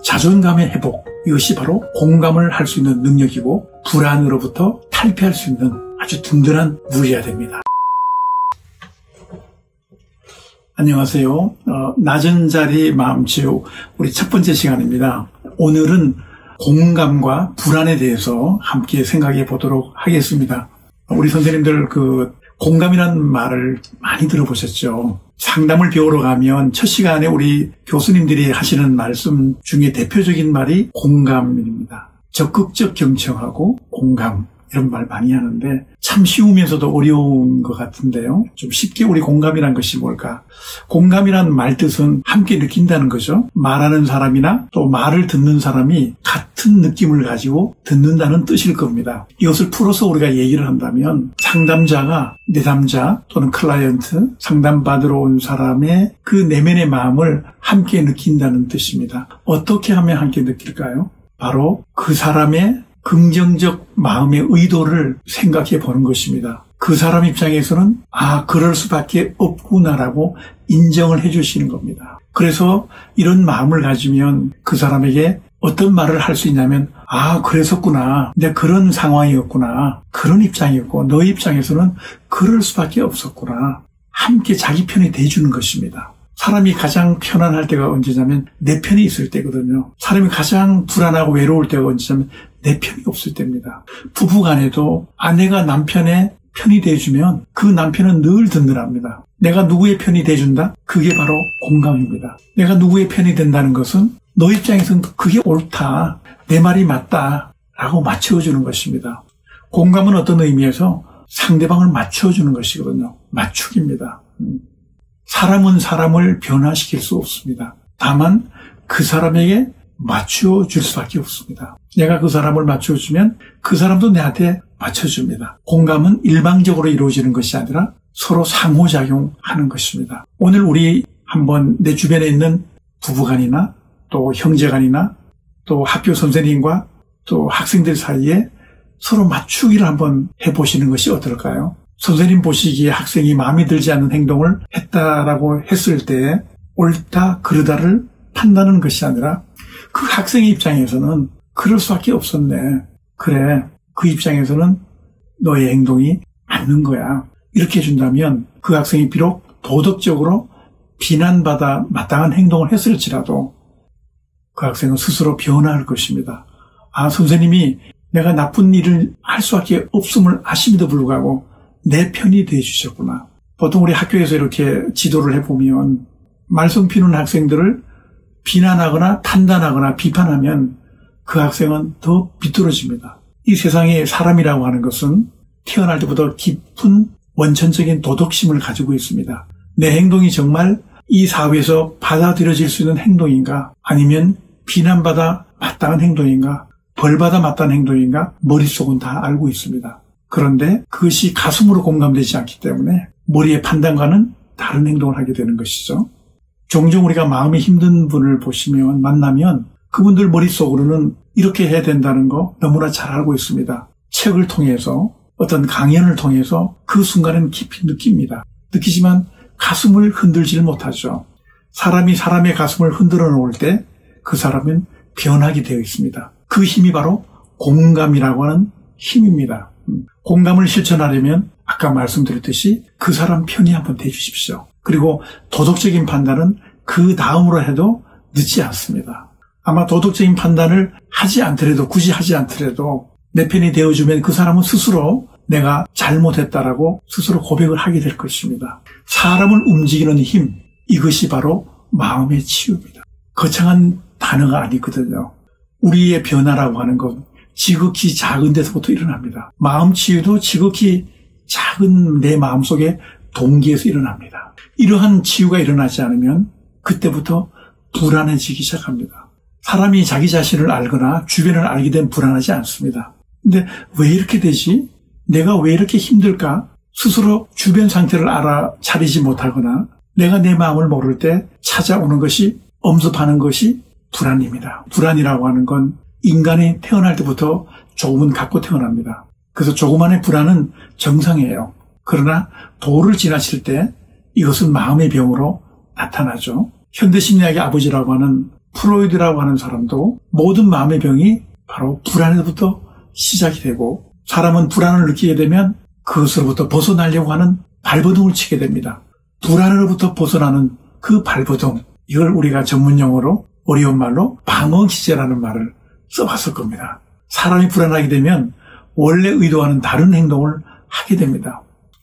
자존감의 회복, 이것이 바로 공감을 할 수 있는 능력이고 불안으로부터 탈피할 수 있는 아주 든든한 무기가 됩니다. 안녕하세요. 낮은 자리 마음치유 우리 첫 번째 시간입니다. 오늘은 공감과 불안에 대해서 함께 생각해 보도록 하겠습니다. 우리 선생님들 공감이라는 말을 많이 들어보셨죠? 상담을 배우러 가면 첫 시간에 우리 교수님들이 하시는 말씀 중에 대표적인 말이 공감입니다. 적극적 경청하고 공감, 이런 말 많이 하는데 참 쉬우면서도 어려운 것 같은데요. 좀 쉽게 우리 공감이란 것이 뭘까? 공감이란 말 뜻은 함께 느낀다는 거죠. 말하는 사람이나 또 말을 듣는 사람이 같은 느낌을 가지고 듣는다는 뜻일 겁니다. 이것을 풀어서 우리가 얘기를 한다면 상담자가 내담자 또는 클라이언트, 상담받으러 온 사람의 그 내면의 마음을 함께 느낀다는 뜻입니다. 어떻게 하면 함께 느낄까요? 바로 그 사람의 긍정적 마음의 의도를 생각해 보는 것입니다. 그 사람 입장에서는 그럴 수밖에 없구나라고 인정을 해 주시는 겁니다. 그래서 이런 마음을 가지면 그 사람에게 어떤 말을 할 수 있냐면 그랬었구나. 내가 그런 상황이었구나. 그런 입장이었고 너의 입장에서는 그럴 수밖에 없었구나. 함께 자기 편이 돼주는 것입니다. 사람이 가장 편안할 때가 언제냐면 내 편이 있을 때거든요. 사람이 가장 불안하고 외로울 때가 언제냐면 내 편이 없을 때입니다. 부부간에도 아내가 남편의 편이 돼주면 그 남편은 늘 든든합니다. 내가 누구의 편이 돼준다? 그게 바로 공감입니다. 내가 누구의 편이 된다는 것은 너 입장에서는 그게 옳다. 내 말이 맞다. 라고 맞춰주는 것입니다. 공감은 어떤 의미에서 상대방을 맞춰주는 것이거든요. 맞추기입니다. 사람은 사람을 변화시킬 수 없습니다. 다만 그 사람에게 맞춰줄 수밖에 없습니다. 내가 그 사람을 맞춰주면 그 사람도 내한테 맞춰줍니다. 공감은 일방적으로 이루어지는 것이 아니라 서로 상호작용하는 것입니다. 오늘 우리 한번 내 주변에 있는 부부간이나 또 형제간이나 또 학교 선생님과 또 학생들 사이에 서로 맞추기를 한번 해보시는 것이 어떨까요? 선생님 보시기에 학생이 마음에 들지 않는 행동을 했다라고 했을 때 옳다 그르다를 판단하는 것이 아니라 그 학생의 입장에서는 그럴 수밖에 없었네. 그래, 그 입장에서는 너의 행동이 맞는 거야. 이렇게 해준다면 그 학생이 비록 도덕적으로 비난받아 마땅한 행동을 했을지라도 그 학생은 스스로 변화할 것입니다. 선생님이 내가 나쁜 일을 할 수밖에 없음을 아심에도 불구하고 내 편이 되어주셨구나. 보통 우리 학교에서 이렇게 지도를 해보면 말썽 피우는 학생들을 비난하거나 판단하거나 비판하면 그 학생은 더 비뚤어집니다. 이 세상에 사람이라고 하는 것은 태어날 때부터 깊은 원천적인 도덕심을 가지고 있습니다. 내 행동이 정말 이 사회에서 받아들여질 수 있는 행동인가 아니면 비난받아 마땅한 행동인가 벌받아 마땅한 행동인가 머릿속은 다 알고 있습니다. 그런데 그것이 가슴으로 공감되지 않기 때문에 머리의 판단과는 다른 행동을 하게 되는 것이죠. 종종 우리가 마음이 힘든 분을 만나면 그분들 머릿속으로는 이렇게 해야 된다는 거 너무나 잘 알고 있습니다. 책을 통해서 어떤 강연을 통해서 그 순간은 깊이 느낍니다. 느끼지만 가슴을 흔들지를 못하죠. 사람이 사람의 가슴을 흔들어 놓을 때 그 사람은 변하게 되어 있습니다. 그 힘이 바로 공감이라고 하는 힘입니다. 공감을 실천하려면 아까 말씀드렸듯이 그 사람 편이 한번 돼주십시오. 그리고 도덕적인 판단은 그 다음으로 해도 늦지 않습니다. 아마 도덕적인 판단을 하지 않더라도 굳이 하지 않더라도 내 편이 되어주면 그 사람은 스스로 내가 잘못했다라고 스스로 고백을 하게 될 것입니다. 사람을 움직이는 힘, 이것이 바로 마음의 치유입니다. 거창한 단어가 아니거든요. 우리의 변화라고 하는 건 지극히 작은 데서부터 일어납니다. 마음 치유도 지극히 작은 내 마음속의 동기에서 일어납니다. 이러한 치유가 일어나지 않으면 그때부터 불안해지기 시작합니다. 사람이 자기 자신을 알거나 주변을 알게 되면 불안하지 않습니다. 근데 왜 이렇게 되지? 내가 왜 이렇게 힘들까? 스스로 주변 상태를 알아차리지 못하거나 내가 내 마음을 모를 때 찾아오는 것이 엄습하는 것이 불안입니다. 불안이라고 하는 건 인간이 태어날 때부터 조금은 갖고 태어납니다. 그래서 조그만의 불안은 정상이에요. 그러나 도를 지나칠 때 이것은 마음의 병으로 나타나죠. 현대심리학의 아버지라고 하는 프로이드라고 하는 사람도 모든 마음의 병이 바로 불안에서부터 시작이 되고, 사람은 불안을 느끼게 되면 그것으로부터 벗어나려고 하는 발버둥을 치게 됩니다. 불안으로부터 벗어나는 그 발버둥, 이걸 우리가 전문 용어로 어려운 말로 방어기제라는 말을 써봤을 겁니다. 사람이 불안하게 되면 원래 의도와는 다른 행동을 하게 됩니다.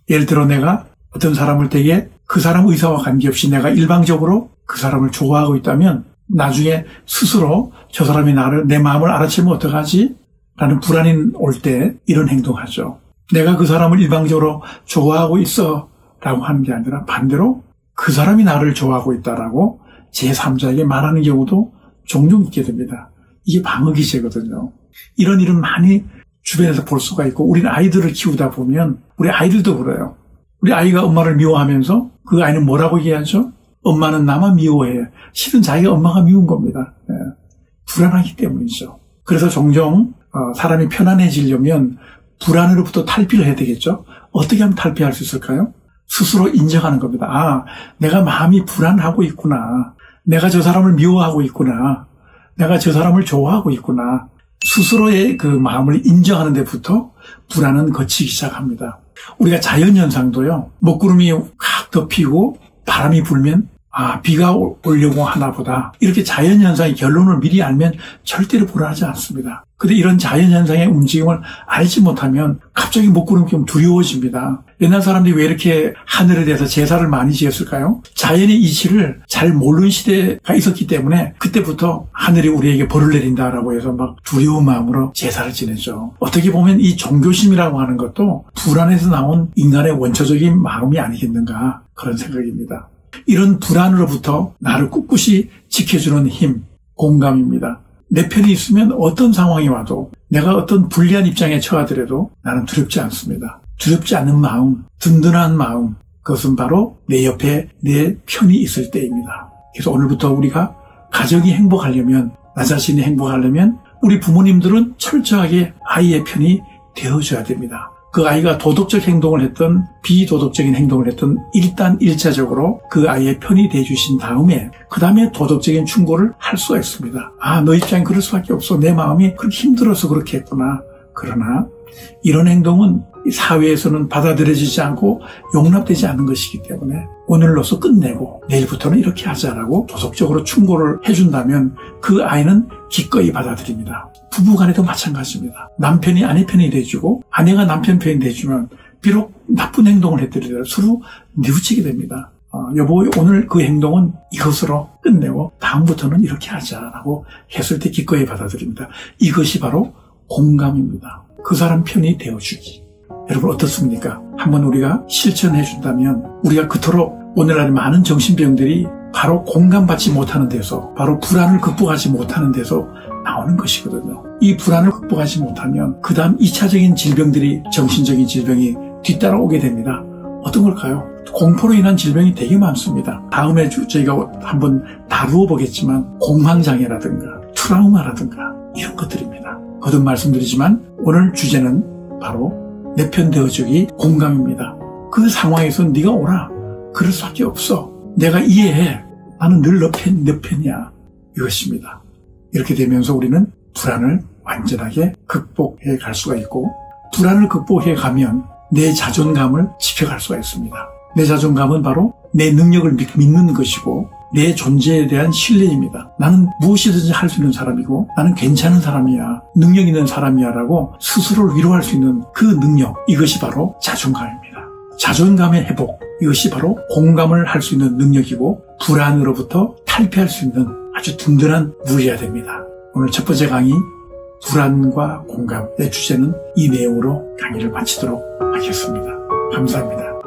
예를 들어 내가 어떤 사람을 되게 그 사람 의사와 관계없이 내가 일방적으로 그 사람을 좋아하고 있다면 나중에 스스로 저 사람이 내 마음을 알아채면 어떡하지? 라는 불안이 올 때 이런 행동하죠. 내가 그 사람을 일방적으로 좋아하고 있어 라고 하는 게 아니라 반대로 그 사람이 나를 좋아하고 있다라고 제3자에게 말하는 경우도 종종 있게 됩니다. 이게 방어기제거든요. 이런 일은 많이 주변에서 볼 수가 있고, 우리는 아이들을 키우다 보면 우리 아이들도 그래요. 우리 아이가 엄마를 미워하면서 그 아이는 뭐라고 얘기하죠? 엄마는 나만 미워해. 실은 자기가 엄마가 미운 겁니다. 예. 불안하기 때문이죠. 그래서 종종 사람이 편안해지려면 불안으로부터 탈피를 해야 되겠죠. 어떻게 하면 탈피할 수 있을까요? 스스로 인정하는 겁니다. 아, 내가 마음이 불안하고 있구나. 내가 저 사람을 미워하고 있구나. 내가 저 사람을 좋아하고 있구나. 스스로의 그 마음을 인정하는 데부터 불안은 거치기 시작합니다. 우리가 자연현상도요, 먹구름이 확 덮이고 바람이 불면 아, 비가 오려고 하나 보다. 이렇게 자연현상의 결론을 미리 알면 절대로 불안하지 않습니다. 근데 이런 자연현상의 움직임을 알지 못하면 갑자기 먹구름이 좀 두려워집니다. 옛날 사람들이 왜 이렇게 하늘에 대해서 제사를 많이 지었을까요? 자연의 이치를 잘 모르는 시대가 있었기 때문에 그때부터 하늘이 우리에게 벌을 내린다라고 해서 막 두려운 마음으로 제사를 지냈죠. 어떻게 보면 이 종교심이라고 하는 것도 불안에서 나온 인간의 원초적인 마음이 아니겠는가, 그런 생각입니다. 이런 불안으로부터 나를 꿋꿋이 지켜주는 힘, 공감입니다. 내 편이 있으면 어떤 상황이 와도 내가 어떤 불리한 입장에 처하더라도 나는 두렵지 않습니다. 두렵지 않는 마음, 든든한 마음, 그것은 바로 내 옆에 내 편이 있을 때입니다. 그래서 오늘부터 우리가 가정이 행복하려면, 나 자신이 행복하려면 우리 부모님들은 철저하게 아이의 편이 되어줘야 됩니다. 그 아이가 도덕적 행동을 했던 비도덕적인 행동을 했던 일단 1차적으로 그 아이의 편이 돼주신 다음에 그 다음에 도덕적인 충고를 할 수가 있습니다. 아, 너 입장이 그럴 수밖에 없어. 내 마음이 그렇게 힘들어서 그렇게 했구나. 그러나 이런 행동은 사회에서는 받아들여지지 않고 용납되지 않는 것이기 때문에 오늘로서 끝내고 내일부터는 이렇게 하자라고 도덕적으로 충고를 해준다면 그 아이는 기꺼이 받아들입니다. 부부간에도 마찬가지입니다. 남편이 아내 편이 돼주고 아내가 남편 편이 돼주면 비록 나쁜 행동을 했더라도 서로 뉘우치게 됩니다. 여보, 오늘 그 행동은 이것으로 끝내고 다음부터는 이렇게 하자라고 했을 때 기꺼이 받아들입니다. 이것이 바로 공감입니다. 그 사람 편이 되어주기. 여러분 어떻습니까? 한번 우리가 실천해 준다면 우리가 그토록 오늘날 많은 정신병들이 바로 공감받지 못하는 데서, 바로 불안을 극복하지 못하는 데서 나오는 것이거든요. 이 불안을 극복하지 못하면 그 다음 2차적인 질병들이, 정신적인 질병이 뒤따라오게 됩니다. 어떤 걸까요? 공포로 인한 질병이 되게 많습니다. 다음에 저희가 한번 다루어 보겠지만 공황장애라든가 트라우마라든가 이런 것들입니다. 거듭 말씀드리지만 오늘 주제는 바로 내 편 되어주기, 공감입니다. 그 상황에서 네가 오라. 그럴 수밖에 없어. 내가 이해해. 나는 늘 내 편이야. 이것입니다. 이렇게 되면서 우리는 불안을 완전하게 극복해 갈 수가 있고, 불안을 극복해 가면 내 자존감을 지켜갈 수가 있습니다. 내 자존감은 바로 내 능력을 믿는 것이고 내 존재에 대한 신뢰입니다. 나는 무엇이든지 할 수 있는 사람이고 나는 괜찮은 사람이야, 능력 있는 사람이야 라고 스스로를 위로할 수 있는 그 능력, 이것이 바로 자존감입니다. 자존감의 회복, 이것이 바로 공감을 할 수 있는 능력이고 불안으로부터 탈피할 수 있는 아주 든든한 무기가 됩니다. 오늘 첫 번째 강의, 불안과 공감의 주제는 이 내용으로 강의를 마치도록 하겠습니다. 감사합니다.